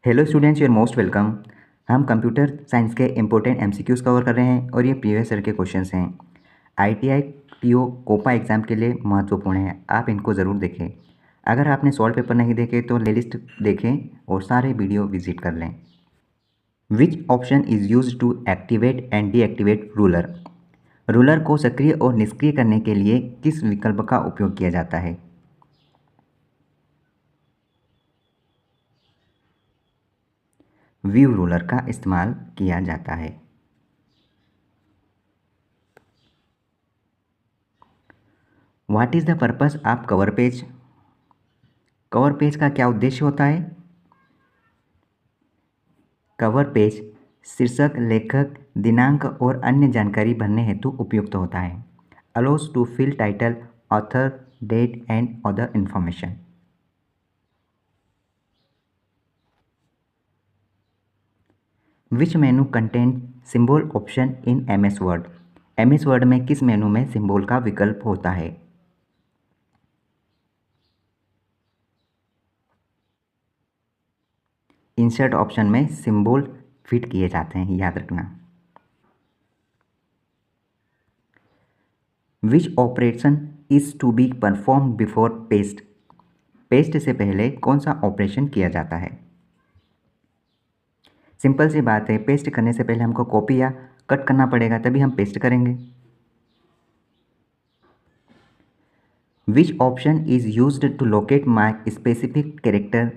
Hello students, your most welcome. हम computer science के important MCQs cover कर रहे हैं और ये प्रीवियस ईयर के क्वेश्चंस हैं। आईटीआई पीओ कोपा एग्ज़ाम के लिए महत्वपूर्ण है, आप इनको ज़रूर देखें। अगर आपने सॉल्व पेपर नहीं देखे तो प्लेलिस्ट देखें और सारे वीडियो विजिट कर लें। Which option is use to activate and deactivate ruler? Ruler को सक्रिय और निष्क्रिय करने के लिए किस विकल्प का उपयोग किया जाता है? व्यू रूलर का इस्तेमाल किया जाता है। What is the purpose of cover page? Cover page का क्या उद्देश्य होता है? कवर पेज शीर्षक, लेखक, दिनांक और अन्य जानकारी भरने हेतु उपयुक्त होता है। Allows to fill title, author, date and other information. Which menu content symbol option in MS Word? MS Word में किस मेनू में सिंबल का विकल्प होता है? इंसर्ट ऑप्शन में सिंबल फिट किए जाते हैं, याद रखना। Which operation is to be perform before paste? Paste से पहले कौन सा ऑपरेशन किया जाता है? सिंपल सी बात है, पेस्ट करने से पहले हमको कॉपी या कट करना पड़ेगा, तभी हम पेस्ट करेंगे। Which option is used to locate my specific character,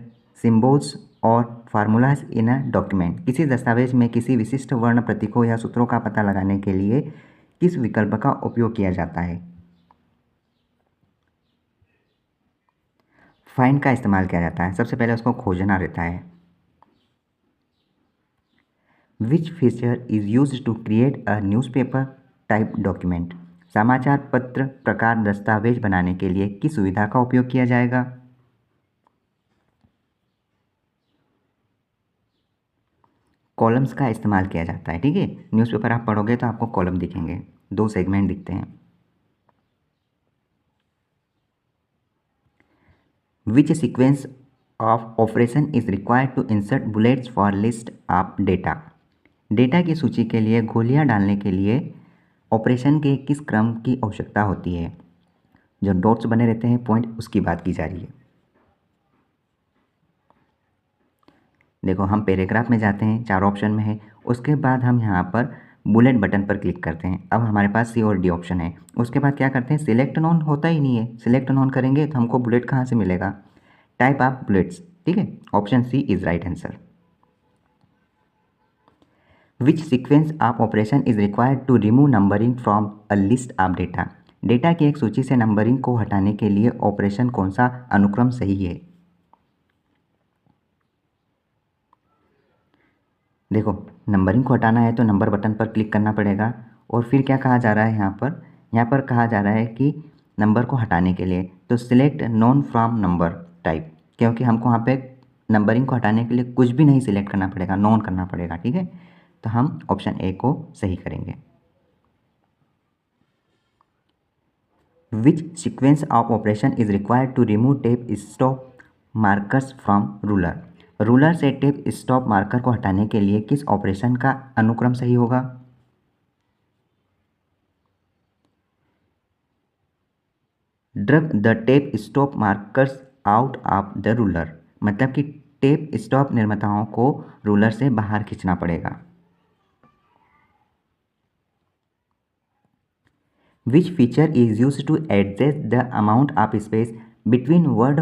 symbols और फार्मूलाज इन अ डॉक्यूमेंट? किसी दस्तावेज में किसी विशिष्ट वर्ण, प्रतीकों या सूत्रों का पता लगाने के लिए किस विकल्प का उपयोग किया जाता है? फाइंड का इस्तेमाल किया जाता है। सबसे पहले उसको खोजना रहता है। Which feature is use to create a newspaper type document? समाचार पत्र प्रकार दस्तावेज बनाने के लिए किस सुविधा का उपयोग किया जाएगा? कॉलम्स का इस्तेमाल किया जाता है। ठीक है, न्यूज़पेपर आप पढ़ोगे तो आपको कॉलम दिखेंगे, 2 सेगमेंट दिखते हैं। Which sequence of operation is required to insert bullets for list of data? Data की सूची के लिए गोलियां डालने के लिए ऑपरेशन के किस क्रम की आवश्यकता होती है? जो डॉट्स बने रहते हैं, पॉइंट, उसकी बात की जा रही है। देखो, हम पैराग्राफ में जाते हैं, 4 ऑप्शन में है। उसके बाद हम यहाँ पर बुलेट बटन पर क्लिक करते हैं। अब हमारे पास सी और डी ऑप्शन है। उसके बाद क्या करते हैं, सिलेक्ट नॉन होता ही नहीं है। सिलेक्ट नॉन करेंगे तो हमको बुलेट कहाँ से मिलेगा? Type of bullets. ठीक है, option C is right answer. Which sequence of operation is required to remove numbering from a list of data? Data की एक सूची से नंबरिंग को हटाने के लिए ऑपरेशन कौन सा अनुक्रम सही है? देखो, नंबरिंग को हटाना है तो नंबर बटन पर क्लिक करना पड़ेगा। और फिर क्या कहा जा रहा है यहाँ पर कहा जा रहा है कि नंबर को हटाने के लिए तो select non from number type, क्योंकि हमको वहाँ पे नंबरिंग को हटाने के लिए कुछ भी नहीं सिलेक्ट करना पड़ेगा, नॉन करना पड़ेगा। ठीक है, तो हम ऑप्शन ए को सही करेंगे। Which sequence of operation is required to remove tab stop markers from ruler? Ruler से टेप स्टॉप मार्कर को हटाने के लिए किस ऑपरेशन का अनुक्रम सही होगा? Drug the tape stop markers out of the ruler, मतलब कि टेप स्टॉप निर्माताओं को रूलर से बाहर खींचना पड़ेगा। Which feature is use to adjust the amount of space between word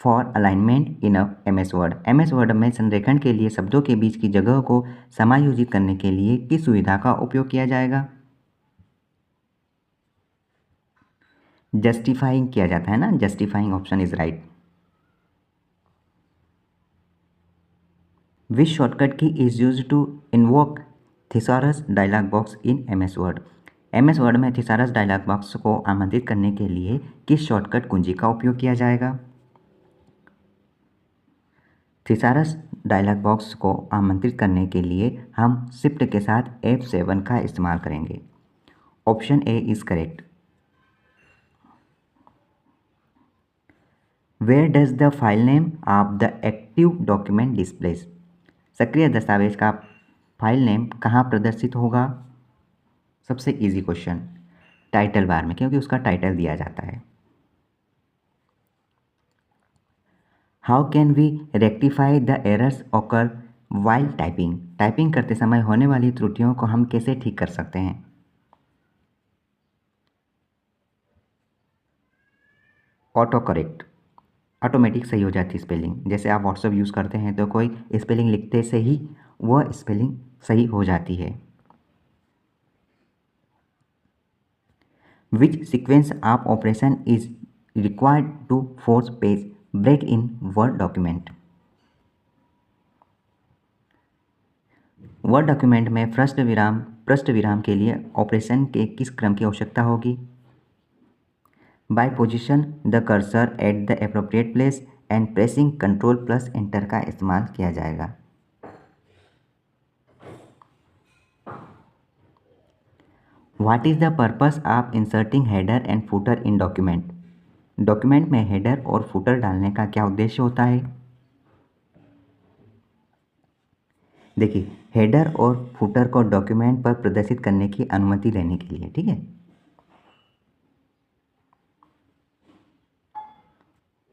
for alignment in M S Word? M S Word में संरेखण के लिए शब्दों के बीच की जगह को समायोजित करने के लिए किस सुविधा का उपयोग किया जाएगा? जस्टिफाइंग किया जाता है ना, justifying option is right. Which shortcut key is use to invoke thesaurus dialog box in M S Word? M S Word में थिसारस डायलॉग बॉक्स को आमंत्रित करने के लिए किस शॉर्टकट कुंजी का उपयोग किया जाएगा? थिसारस डायलॉग बॉक्स को आमंत्रित करने के लिए हम शिफ्ट के साथ F7 का इस्तेमाल करेंगे। Option A is correct. Where does the file name of the active document displays? सक्रिय दस्तावेज का फाइल नेम कहाँ प्रदर्शित होगा? सबसे इजी क्वेश्चन, टाइटल बार में, क्योंकि उसका टाइटल दिया जाता है। How can we rectify the errors occur while typing? Typing करते समय होने वाली त्रुटियों को हम कैसे ठीक कर सकते हैं? ऑटो करेक्ट, ऑटोमेटिक सही हो जाती है स्पेलिंग। जैसे आप व्हाट्सएप यूज़ करते हैं तो कोई स्पेलिंग लिखते से ही वह स्पेलिंग सही हो जाती है। Which sequence of operation is required to force page break in Word document? Word document में पृष्ठ विराम के लिए ऑपरेशन के किस क्रम की आवश्यकता होगी? By position the cursor at the appropriate place and pressing control plus enter का इस्तेमाल किया जाएगा। What is the purpose of inserting header and footer in document? Document में हेडर और फुटर डालने का क्या उद्देश्य होता है? देखिए, हेडर और फुटर को डॉक्यूमेंट पर प्रदर्शित करने की अनुमति लेने के लिए, ठीक है।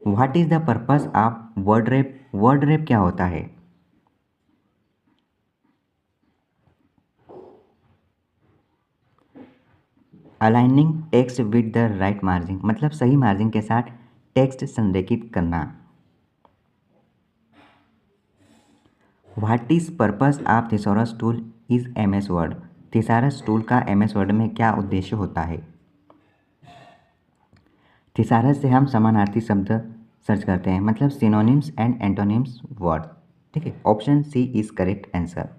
What is the purpose of word rap? Word rap क्या होता है? Aligning text with the right margin, मतलब सही मार्जिन के साथ टेक्स्ट संरेखित करना। What is purpose of thesaurus tool is MS word? Thesaurus tool का एमएस वर्ड में क्या उद्देश्य होता है? थिसारस से हम समानार्थी शब्द सर्च करते हैं, मतलब सिनोनिम्स एंड एंटोनिम्स वर्ड, ठीक है। Option C is correct answer.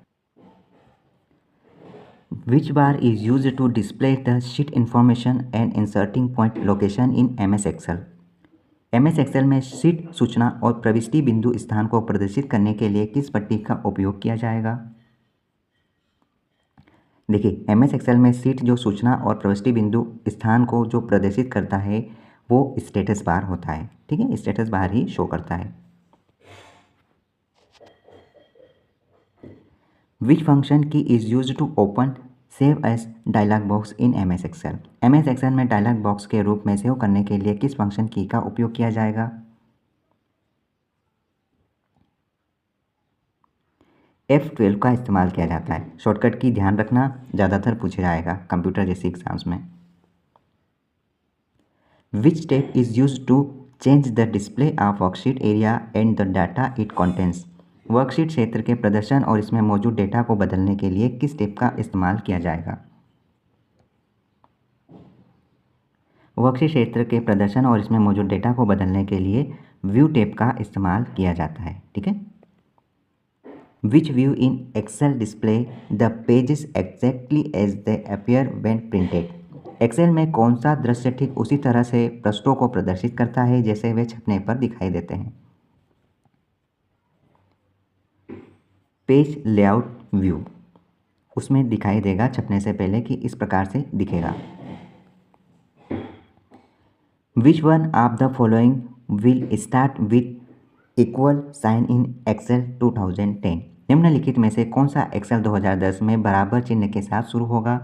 Which bar is used to display the sheet information and inserting point location in MS Excel? MS Excel में शीट सूचना और प्रविष्टि बिंदु स्थान को प्रदर्शित करने के लिए किस पट्टी का उपयोग किया जाएगा? देखिए, MS Excel में शीट जो सूचना और प्रविष्टि बिंदु स्थान को जो प्रदर्शित करता है वो स्टेटस बार होता है, ठीक है। स्टेटस बार ही शो करता है। Which function key is used to open save as dialog box in MS Excel? MS Excel में डायलॉग बॉक्स के रूप में सेव करने के लिए किस फंक्शन की का उपयोग किया जाएगा? F12 का इस्तेमाल किया जाता है। शॉर्टकट की ध्यान रखना, ज़्यादातर पूछा जाएगा कंप्यूटर जैसे एग्जाम्स में। Which step is use to change the display of worksheet area and the data it contents? Worksheet क्षेत्र के प्रदर्शन और इसमें मौजूद डेटा को बदलने के लिए किस स्टेप का इस्तेमाल किया जाएगा? वर्कशीट क्षेत्र के प्रदर्शन और इसमें मौजूद डेटा को बदलने के लिए व्यू टैब का इस्तेमाल किया जाता है, ठीक है। Which view in Excel display the pages exactly as they appear when printed? Excel में कौन सा दृश्य ठीक उसी तरह से पृष्ठों को प्रदर्शित करता है जैसे वे छपने पर दिखाई देते हैं? पेज लेआउट व्यू, उसमें दिखाई देगा छपने से पहले कि इस प्रकार से दिखेगा। Which one of the following will start with equal sign in Excel 2010? निम्नलिखित में से कौन सा एक्सेल 2010 में बराबर चिन्ह के साथ शुरू होगा?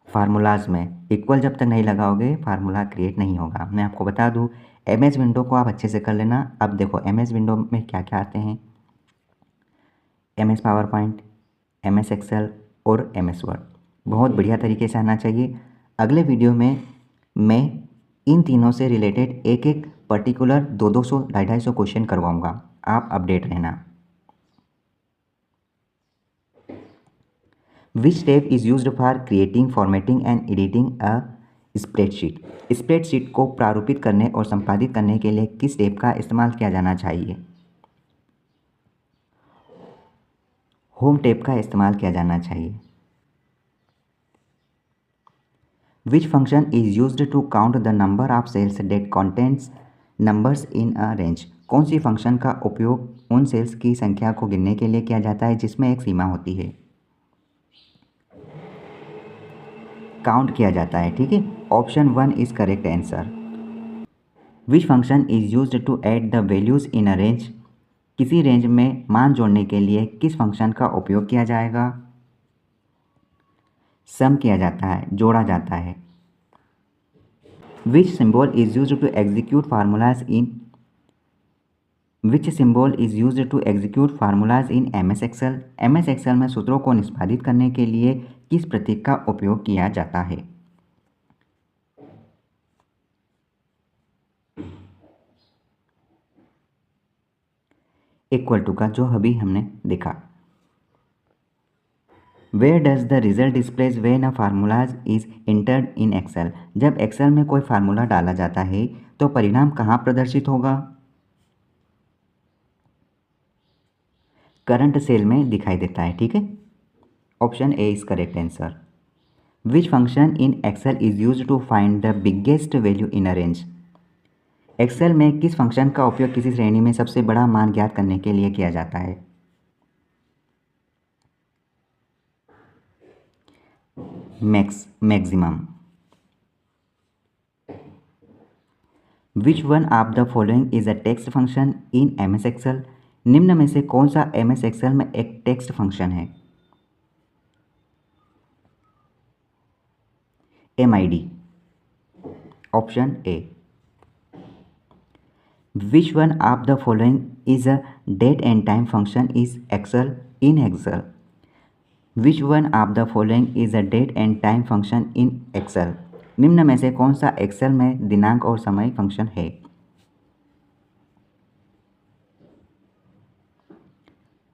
फार्मूलाज में इक्वल जब तक नहीं लगाओगे फार्मूला क्रिएट नहीं होगा। मैं आपको बता दूं, MS विंडो को आप अच्छे से कर लेना। अब देखो MS विंडो में क्या क्या आते हैं, MS PowerPoint, MS Excel और MS वर्ड। बहुत बढ़िया तरीके से आना चाहिए। अगले वीडियो में मैं इन तीनों से रिलेटेड एक एक पर्टिकुलर 200 250 क्वेश्चन करवाऊँगा, आप अपडेट रहना। Which step is used for creating, formatting and editing a spreadsheet? Spreadsheet को प्रारूपित करने और संपादित करने के लिए किस स्टेप का इस्तेमाल किया जाना चाहिए? होम टैब का इस्तेमाल किया जाना चाहिए। Which function is used to count the number of cells that contains numbers in a range? कौन सी फंक्शन का उपयोग उन सेल्स की संख्या को गिनने के लिए किया जाता है जिसमें एक सीमा होती है? काउंट किया जाता है, ठीक है। Option 1 is correct answer. Which function is used to add the values in a range किसी रेंज में मान जोड़ने के लिए किस फंक्शन का उपयोग किया जाएगा? सम किया जाता है, जोड़ा जाता है। Which symbol is used to execute formulas in MS Excel? MS Excel में सूत्रों को निष्पादित करने के लिए किस प्रतीक का उपयोग किया जाता है? इक्वल टू का, जो अभी हमने देखा। Where does the result displays when a formulas is entered in Excel? जब एक्सेल में कोई फार्मूला डाला जाता है तो परिणाम कहाँ प्रदर्शित होगा? करंट सेल में दिखाई देता है, ठीक है। Option A is correct answer. Which function in Excel is use to find the biggest value in a range? Excel में किस फंक्शन का उपयोग किसी श्रेणी में सबसे बड़ा मान ज्ञात करने के लिए किया जाता है? Maximum. Which one of the following is a text function in MS Excel? निम्न में से कौन सा MS एक्सेल में एक टेक्स्ट फंक्शन है? MID। Option A. Which one of the following is a date and time function is Excel in Excel? Which one of the following is a date and time function in Excel? निम्न में से कौन सा Excel में दिनांक और समय function है?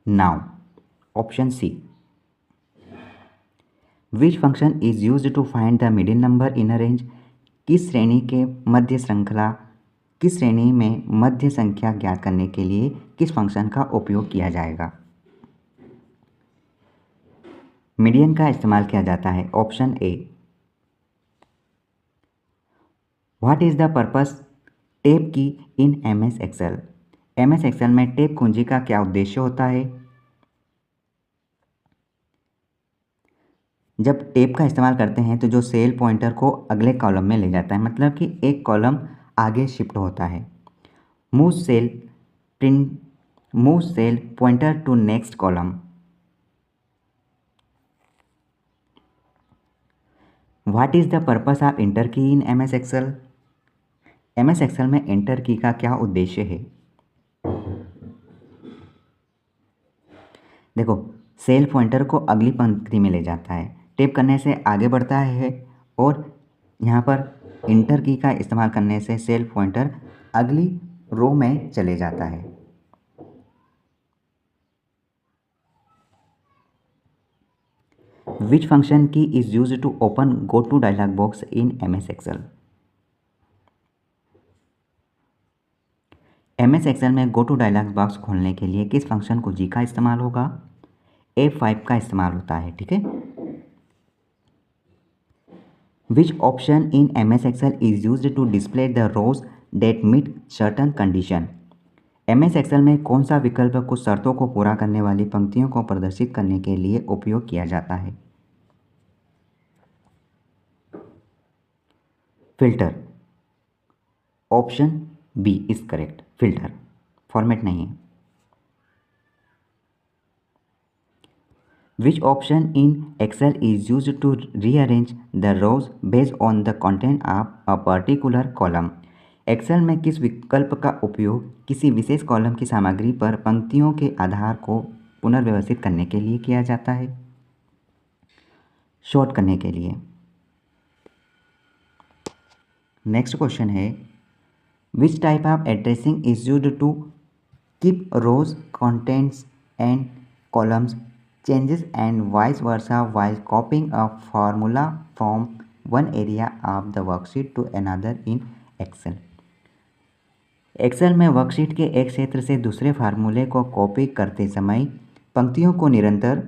Now. Option C. Which function is use to find the middle number in a range? किस श्रेणी में मध्य संख्या ज्ञात करने के लिए किस फंक्शन का उपयोग किया जाएगा? मीडियन का इस्तेमाल किया जाता है। Option A. What is the purpose tape की in MS Excel? MS Excel में टेप कुंजी का क्या उद्देश्य होता है? जब टेप का इस्तेमाल करते हैं तो जो सेल पॉइंटर को अगले कॉलम में ले जाता है, मतलब कि एक कॉलम आगे शिफ्ट होता है। Move cell pointer to next column. What is the purpose of enter key in MS Excel? MS Excel में इंटर की का क्या उद्देश्य है? देखो, सेल पॉइंटर को अगली पंक्ति में ले जाता है, टेप करने से आगे बढ़ता है, और यहाँ पर इंटर की का इस्तेमाल करने से सेल पॉइंटर अगली रो में चले जाता है। Which function key is use to open go to dialog box in MS Excel? MS Excel में गो टू डायलॉग बॉक्स खोलने के लिए किस फंक्शन को जी का इस्तेमाल होगा? F5 का इस्तेमाल होता है, ठीक है। Which option in MS Excel is used to display the rows that meet certain condition? MS Excel में कौन सा विकल्प कुछ शर्तों को पूरा करने वाली पंक्तियों को प्रदर्शित करने के लिए उपयोग किया जाता है? Filter. Option B is correct. Filter format नहीं है। Which option in Excel is used to rearrange the rows based on the content of a particular column? Excel में किस विकल्प का उपयोग किसी विशेष कॉलम की सामग्री पर पंक्तियों के आधार को पुनर्व्यवस्थित करने के लिए किया जाता है? शॉर्ट करने के लिए। नेक्स्ट क्वेश्चन है, which type of addressing is used to keep rows contents and columns changes and vice versa while copying a formula from one area of the worksheet to another in Excel? Excel में worksheet के एक क्षेत्र से दूसरे फार्मूले को copy करते समय पंक्तियों को निरंतर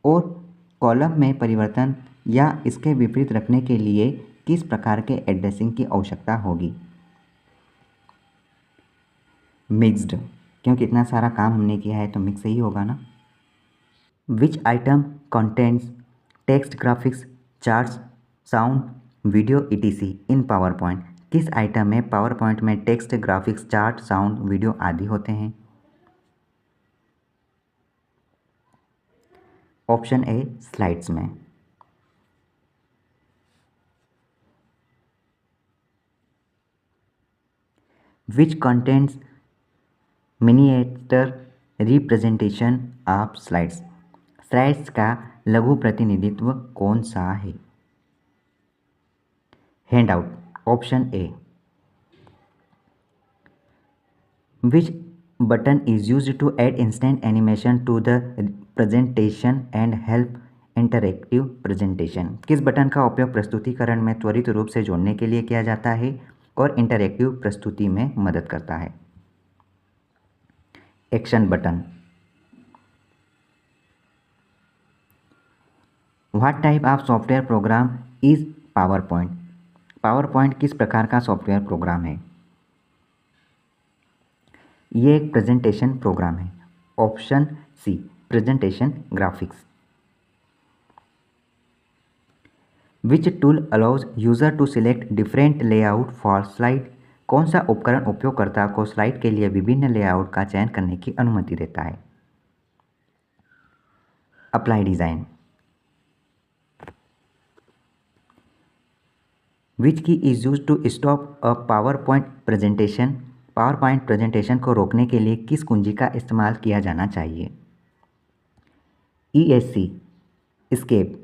और कॉलम में परिवर्तन या इसके विपरीत रखने के लिए किस प्रकार के एड्रेसिंग की आवश्यकता होगी? मिक्स्ड, क्योंकि इतना सारा काम हमने किया है तो मिक्स ही होगा ना। Which item contains text, graphics, charts, sound, video etc. in PowerPoint? किस आइटम में पावर पॉइंट में text, graphics, chart, sound, video आदि होते हैं? ऑप्शन ए स्लाइड्स में। Which contents miniature representation of slides. Slides का लघु प्रतिनिधित्व कौन सा है? Handout option A. Which button is used to add instant animation to the presentation and help interactive presentation. किस बटन का उपयोग प्रस्तुतिकरण में त्वरित रूप से जोड़ने के लिए किया जाता है और इंटरैक्टिव प्रस्तुति में मदद करता है? Action button. What type of software program is PowerPoint. PowerPoint किस प्रकार का सॉफ्टवेयर प्रोग्राम है? ये एक प्रेजेंटेशन प्रोग्राम है। Option C presentation graphics. Which tool allows user to select different layout for slide. कौन सा उपकरण उपयोगकर्ता को स्लाइड के लिए विभिन्न लेआउट का चयन करने की अनुमति देता है? Apply design. Which key is use to stop a PowerPoint presentation. PowerPoint presentation को रोकने के लिए किस कुंजी का इस्तेमाल किया जाना चाहिए? ESC escape.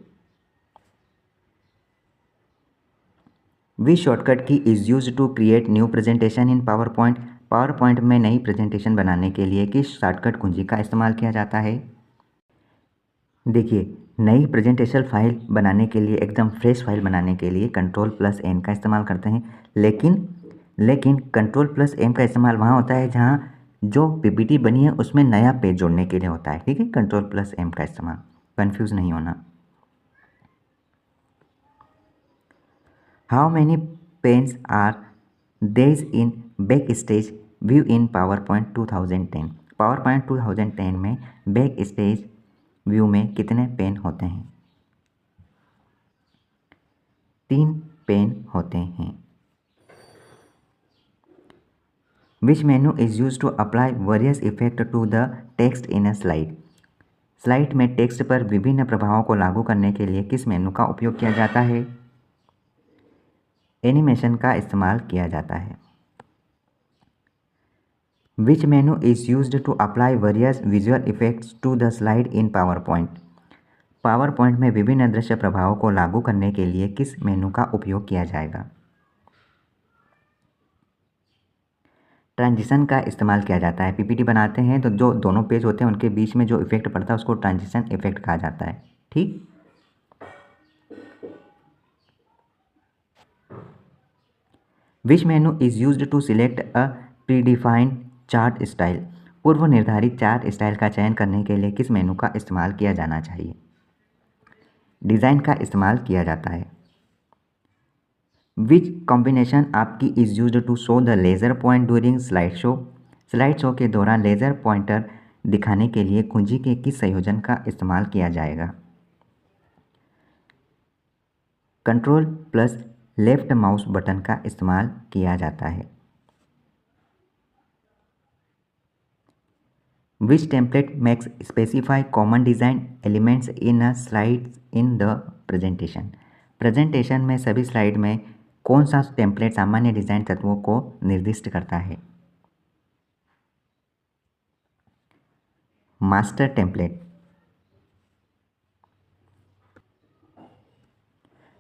Which shortcut key is use to create new presentation in PowerPoint. PowerPoint में नई प्रेजेंटेशन बनाने के लिए किस शॉर्टकट कुंजी का इस्तेमाल किया जाता है? देखिए, नई प्रेजेंटेशन फाइल बनाने के लिए, एकदम फ्रेश फाइल बनाने के लिए Ctrl+N का इस्तेमाल करते हैं। लेकिन Ctrl+M का इस्तेमाल वहाँ होता है जहाँ जो PPT बनी है उसमें नया पेज जोड़ने के लिए होता है। ठीक है, Ctrl+M का इस्तेमाल, कंफ्यूज नहीं होना। How many panes are there in backstage view in PowerPoint 2010। PowerPoint 2010 में बैक स्टेज व्यू में कितने पेन होते हैं? 3 पेन होते हैं। Which menu is use to apply various effect to the text in a slide. Slide में text पर विभिन्न प्रभावों को लागू करने के लिए किस मेनू का उपयोग किया जाता है? एनिमेशन का इस्तेमाल किया जाता है। Which menu is used to apply various visual effects to the slide in PowerPoint। PowerPoint में विभिन्न दृश्य प्रभावों को लागू करने के लिए किस मेनू का उपयोग किया जाएगा? ट्रांजिशन का इस्तेमाल किया जाता है। PPT बनाते हैं तो जो दोनों पेज होते हैं उनके बीच में जो इफेक्ट पड़ता है उसको ट्रांजिशन इफेक्ट कहा जाता है। ठीक, which menu is used to select a predefined chart style. पूर्व निर्धारित चार्ट स्टाइल का चयन करने के लिए किस मेनू का इस्तेमाल किया जाना चाहिए? डिज़ाइन का इस्तेमाल किया जाता है। Which combination of key is used to show the laser pointer during slide show. Slide show के दौरान लेज़र पॉइंटर दिखाने के लिए कुंजी के किस संयोजन का इस्तेमाल किया जाएगा? Ctrl+ लेफ्ट माउस बटन का इस्तेमाल किया जाता है। Which template makes specify common design elements in a slides in the presentation. Presentation में सभी स्लाइड में कौन सा टेम्पलेट सामान्य डिज़ाइन तत्वों को निर्दिष्ट करता है? Master template.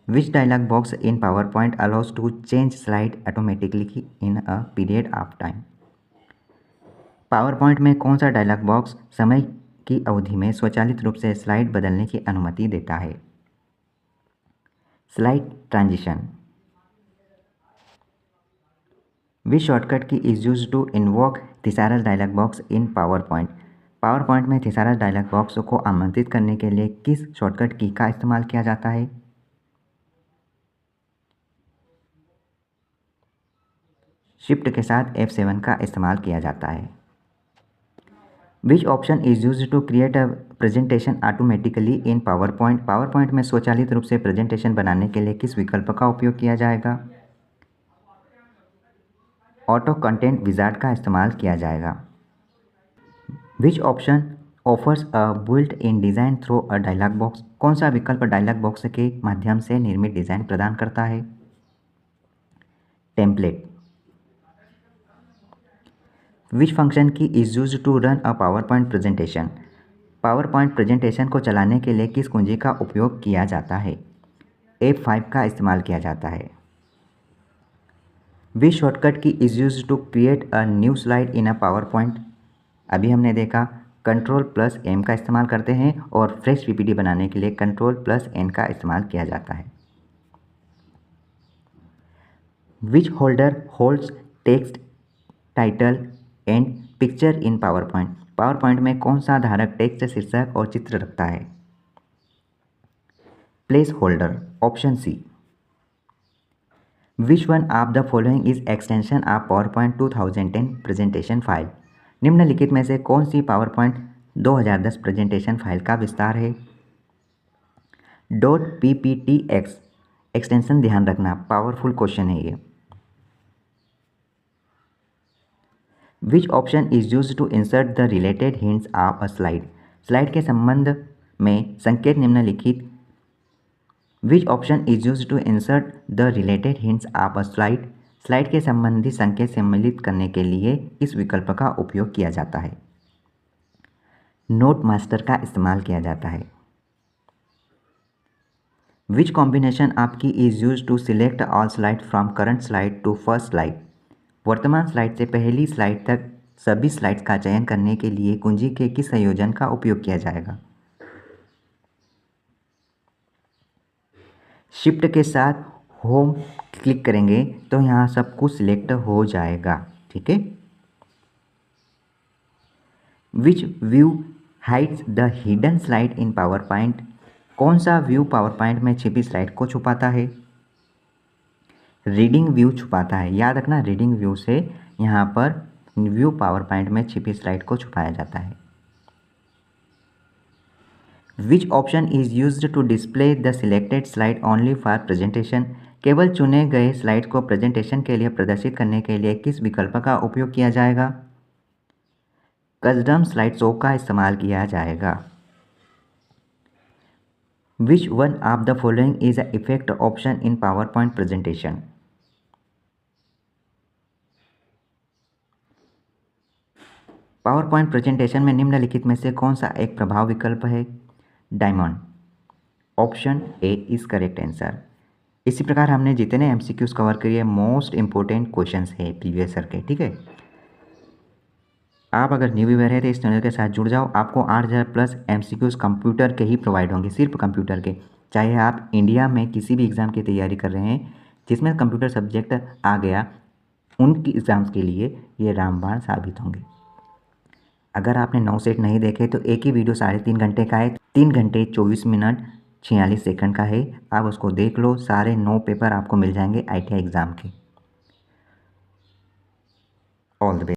Which dialog box in PowerPoint allows to change slide automatically in a period of time. PowerPoint में कौन सा डायलॉग बॉक्स समय की अवधि में स्वचालित रूप से स्लाइड बदलने की अनुमति देता है? Slide transition. Which shortcut key is use to invoke thesaurus dialog box in PowerPoint। PowerPoint में थिसारस डायलॉग बॉक्स को आमंत्रित करने के लिए किस शॉर्टकट की का इस्तेमाल किया जाता है? शिफ्ट के साथ F7 का इस्तेमाल किया जाता है। Which option is use to create a presentation automatically in PowerPoint। PowerPoint में स्वचालित रूप से प्रेजेंटेशन बनाने के लिए किस विकल्प का उपयोग किया जाएगा? ऑटो कंटेंट विजार्ड का इस्तेमाल किया जाएगा। Which option offers a built in design through a dialog box. कौन सा विकल्प डायलॉग बॉक्स के माध्यम से निर्मित डिज़ाइन प्रदान करता है? Template. Which function key is use to run a PowerPoint presentation. PowerPoint presentation को चलाने के लिए किस कुंजी का उपयोग किया जाता है? F5 का इस्तेमाल किया जाता है। Which shortcut key is use to create a new slide in a PowerPoint. अभी हमने देखा Ctrl+M का इस्तेमाल करते हैं और फ्रेश पीपीटी बनाने के लिए Ctrl+N का इस्तेमाल किया जाता है। Which holder holds text, title and picture in PowerPoint. PowerPoint में कौन सा धारक टेक्स्ट, शीर्षक और चित्र रखता है? Placeholder, option C. Which one of the following is extension of PowerPoint 2010 presentation file. निम्नलिखित में से कौन सी पावर पॉइंट 2010 प्रेजेंटेशन फाइल का विस्तार है? .pptx एक्सटेंशन, ध्यान रखना पावरफुल क्वेश्चन है ये। Which option is use to insert the related hints of a slide. Slide के संबंध में संकेत निम्नलिखित। Which option is use to insert the related hints of a slide. Slide के संबंधी संकेत सम्मिलित करने के लिए इस विकल्प का उपयोग किया जाता है। नोट मास्टर का इस्तेमाल किया जाता है। Which combination of key is use to select all slide from current slide to first slide. वर्तमान स्लाइड से पहली स्लाइड तक सभी स्लाइड्स का चयन करने के लिए कुंजी के किस संयोजन का उपयोग किया जाएगा? शिफ्ट के साथ होम क्लिक करेंगे तो यहाँ सब कुछ सिलेक्ट हो जाएगा, ठीक है। Which view hides the hidden slide in PowerPoint. कौन सा व्यू पावर पॉइंट में छिपी स्लाइड को छुपाता है? रीडिंग व्यू छुपाता है। याद रखना, रीडिंग व्यू से यहाँ पर व्यू पावर पॉइंट में छिपी स्लाइड को छुपाया जाता है। Which option is used to display the selected slide only for presentation. केवल चुने गए स्लाइड को प्रेजेंटेशन के लिए प्रदर्शित करने के लिए किस विकल्प का उपयोग किया जाएगा? कस्टम स्लाइड शो का इस्तेमाल किया जाएगा। विच one of the following is a effect option in PowerPoint presentation. PowerPoint presentation में निम्नलिखित में से कौन सा एक प्रभाव विकल्प है? Diamond, option A is correct answer. इसी प्रकार हमने जितने एमसीक्यूज कवर किए मोस्ट इंपॉर्टेंट क्वेश्चंस है प्रीवियस ईयर के, ठीक है। आप अगर न्यू व्यूअर है तो इस चैनल के साथ जुड़ जाओ। आपको 8000+ एमसीक्यूज कंप्यूटर के ही प्रोवाइड होंगे, सिर्फ कंप्यूटर के। चाहे आप इंडिया में किसी भी एग्ज़ाम की तैयारी कर रहे हैं जिसमें कंप्यूटर सब्जेक्ट आ गया, उनकी एग्ज़ाम्स के लिए ये रामबाण साबित होंगे। अगर आपने 9 सेट नहीं देखे तो एक ही वीडियो 3.5 घंटे का है, 3 घंटे 24 मिनट 46 सेकंड का है। आप उसको देख लो, सारे 9 पेपर आपको मिल जाएंगे ITI एग्ज़ाम के। All the best.